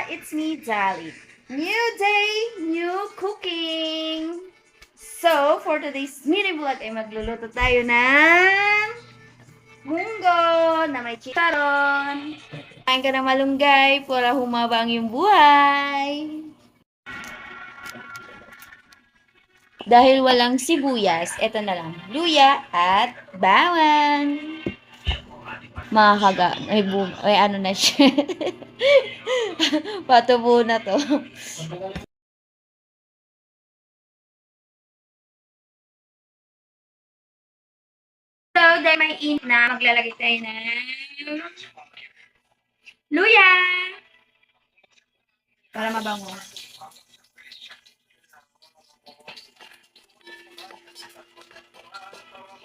it's me, Dali. New day, new cooking! So, for today's mini vlog ay magluluto tayo ng munggo na may chicharon. Kain ka ng malunggay para humaba ang iyong buhay. Dahil walang sibuyas, eto na lang, luya at bawang. Mga kaga, ay ano na siya. Patubo na to. So, dahil may init na, maglalagay tayo ng luya. Para mabango.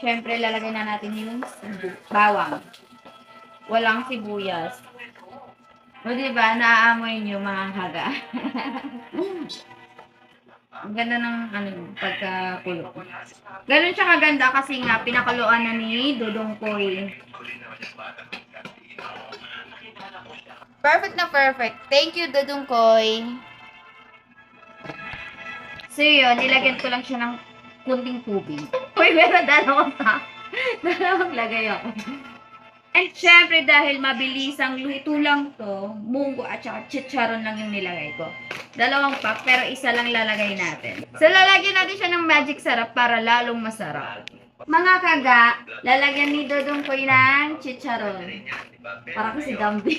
Siyempre, lalagay na natin yung bawang. Walang sibuyas. O, diba? Naaamoy nyo, mga kaga. Ang ganda ng pagkakulo. Ganun siya kaganda kasi nga pinakuluan na ni Dodong Koy. Perfect na perfect. Thank you, Dodong Koy. So yun, nilagyan ko lang siya ng kunting tubig. Uy, meron dalawang lagay ako. And syempre dahil mabilisang luto lang to, munggo at saka chicharon lang yung nilagay ko. Dalawang pack, pero isa lang lalagay natin. So, lalagyan natin siya ng magic sarap para lalong masarap. Mga kaga, lalagyan ni Dodong Koy ng chicharon. Para kasi Gambi.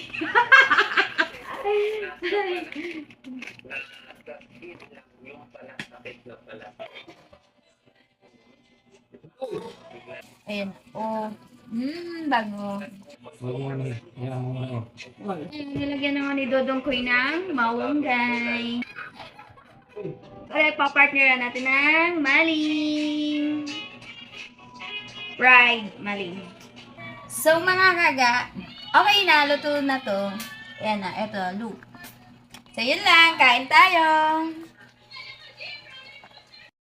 Ayan. Oh. Bago. Nilagyan naman ni Dodong Koy ng malunggay. Alright, papartneran natin ng maling. Fried maling. So, mga kaga, okay na, luto na to. Ayan na, eto, look. So, yun lang, kain tayo.